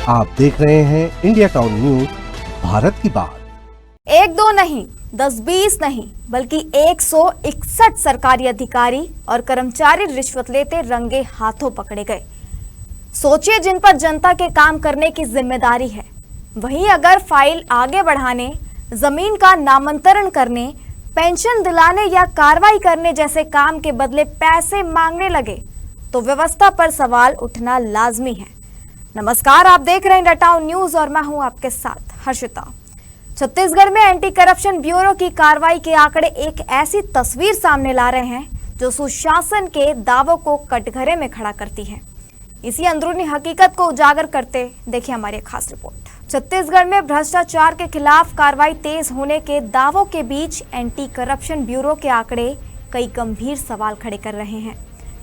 आप देख रहे हैं इंडिया टाउन न्यूज, भारत की बात। एक दो नहीं, 10-20 नहीं, बल्कि 161 सरकारी अधिकारी और कर्मचारी रिश्वत लेते रंगे हाथों पकड़े गए। सोचिए, जिन पर जनता के काम करने की जिम्मेदारी है, वहीं अगर फाइल आगे बढ़ाने, जमीन का नामांतरण करने, पेंशन दिलाने या कार्रवाई करने जैसे काम के बदले पैसे मांगने लगे तो व्यवस्था पर सवाल उठना लाजमी है। नमस्कार, आप देख रहे हैं इंडिया टाउन न्यूज और मैं हूं आपके साथ हर्षिता। छत्तीसगढ़ में एंटी करप्शन ब्यूरो की कार्रवाई के आंकड़े एक ऐसी तस्वीर सामने ला रहे हैं जो सुशासन के दावों को कटघरे में खड़ा करती है। इसी अंदरूनी हकीकत को उजागर करते देखिए हमारी खास रिपोर्ट। छत्तीसगढ़ में भ्रष्टाचार के खिलाफ कार्रवाई तेज होने के दावों के बीच एंटी करप्शन ब्यूरो के आंकड़े कई गंभीर सवाल खड़े कर रहे हैं।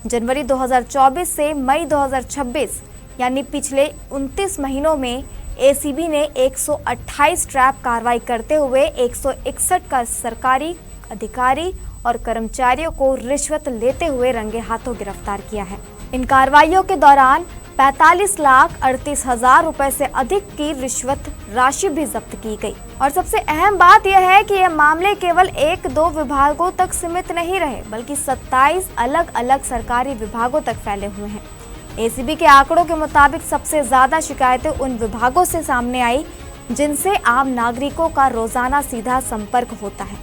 जनवरी 2024 से मई 2026 यानी पिछले 29 महीनों में एसीबी ने 128 ट्रैप कार्रवाई करते हुए 161 का सरकारी अधिकारी और कर्मचारियों को रिश्वत लेते हुए रंगे हाथों गिरफ्तार किया है। इन कार्रवाइयों के दौरान 45,38,000 रुपए से अधिक की रिश्वत राशि भी जब्त की गई। और सबसे अहम बात यह है कि यह मामले केवल 1-2 विभागों तक सीमित नहीं रहे, बल्कि 27 अलग अलग सरकारी विभागों तक फैले हुए हैं। एसीबी के आंकड़ों के मुताबिक सबसे ज्यादा शिकायतें उन विभागों से सामने आई जिनसे आम नागरिकों का रोजाना सीधा संपर्क होता है।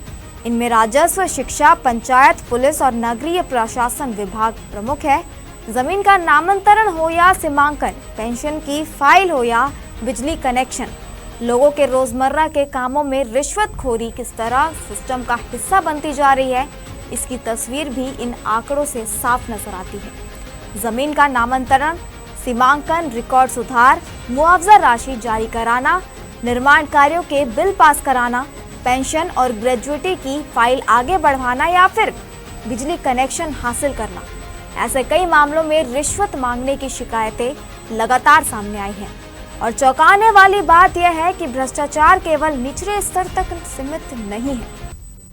इनमें राजस्व, शिक्षा, पंचायत, पुलिस और नगरीय प्रशासन विभाग प्रमुख है। जमीन का नामांतरण हो या सीमांकन, पेंशन की फाइल हो या बिजली कनेक्शन, लोगों के रोजमर्रा के कामों में रिश्वतखोरी किस तरह सिस्टम का हिस्सा बनती जा रही है, इसकी तस्वीर भी इन आंकड़ों से साफ नजर आती है। जमीन का नामांतरण, सीमांकन, रिकॉर्ड सुधार, मुआवजा राशि जारी कराना, निर्माण कार्यों के बिल पास कराना, पेंशन और ग्रेजुएटी की फाइल आगे बढ़ाना या फिर बिजली कनेक्शन हासिल करना, ऐसे कई मामलों में रिश्वत मांगने की शिकायतें लगातार सामने आई हैं। और चौंकाने वाली बात यह है कि भ्रष्टाचार केवल निचले स्तर तक सीमित नहीं है।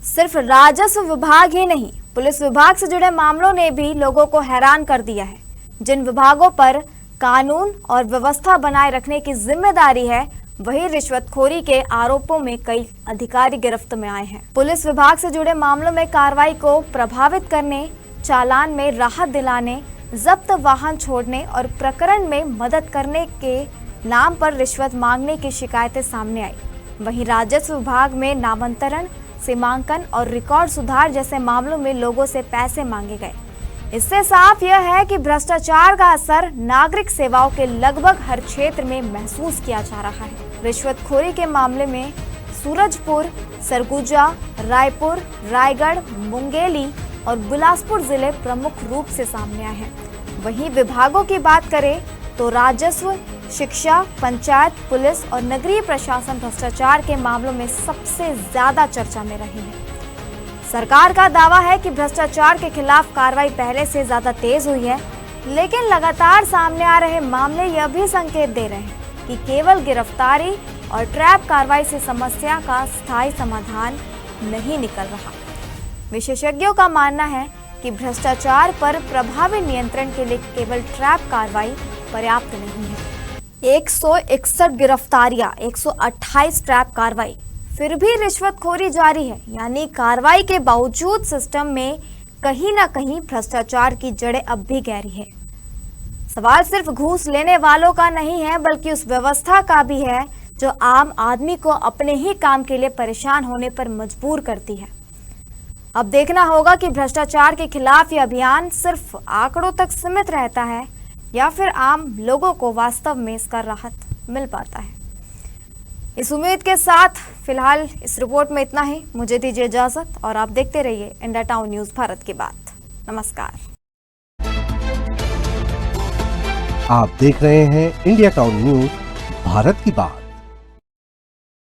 सिर्फ राजस्व विभाग ही नहीं, पुलिस विभाग से जुड़े मामलों ने भी लोगों को हैरान कर दिया है। जिन विभागों पर कानून और व्यवस्था बनाए रखने की जिम्मेदारी है, वही रिश्वतखोरी के आरोपों में कई अधिकारी गिरफ्त में आए हैं। पुलिस विभाग से जुड़े मामलों में कार्रवाई को प्रभावित करने, चालान में राहत दिलाने, जब्त वाहन छोड़ने और प्रकरण में मदद करने के नाम पर रिश्वत मांगने की शिकायतें सामने आई। वहीं राजस्व विभाग में नामांतरण, सीमांकन और रिकॉर्ड सुधार जैसे मामलों में लोगों से पैसे मांगे गए। इससे साफ यह है कि भ्रष्टाचार का असर नागरिक सेवाओं के लगभग हर क्षेत्र में महसूस किया जा रहा है। रिश्वतखोरी के मामले में सूरजपुर, सरगुजा, रायपुर, रायगढ़, मुंगेली और बिलासपुर जिले प्रमुख रूप से सामने आए हैं। वहीं विभागों की बात करें तो राजस्व, शिक्षा, पंचायत, पुलिस और नगरीय प्रशासन भ्रष्टाचार के मामलों में सबसे ज्यादा चर्चा में रहे हैं। सरकार का दावा है कि भ्रष्टाचार के खिलाफ कार्रवाई पहले से ज्यादा तेज हुई है, लेकिन लगातार सामने आ रहे मामले यह भी संकेत दे रहे हैं कि केवल गिरफ्तारी और ट्रैप कार्रवाई से समस्या का स्थायी समाधान नहीं निकल रहा। विशेषज्ञों का मानना है कि भ्रष्टाचार पर प्रभावी नियंत्रण के लिए केवल ट्रैप कार्रवाई पर्याप्त नहीं है। 161 गिरफ्तारियां, 128 ट्रैप कार्रवाई, फिर भी रिश्वतखोरी जारी है। यानी कार्रवाई के बावजूद सिस्टम में कहीं ना कहीं भ्रष्टाचार की जड़ें अब भी गहरी है। सवाल सिर्फ घूस लेने वालों का नहीं है, बल्कि उस व्यवस्था का भी है जो आम आदमी को अपने ही काम के लिए परेशान होने पर मजबूर करती है। अब देखना होगा कि भ्रष्टाचार के खिलाफ ये अभियान सिर्फ आंकड़ों तक सीमित रहता है या फिर आम लोगों को वास्तव में इसका राहत मिल पाता है। इस उम्मीद के साथ फिलहाल इस रिपोर्ट में इतना ही। मुझे दीजिए इजाजत और आप देखते रहिए इंडिया टाउन न्यूज, भारत की बात। नमस्कार। आप देख रहे हैं इंडिया टाउन न्यूज, भारत की बात।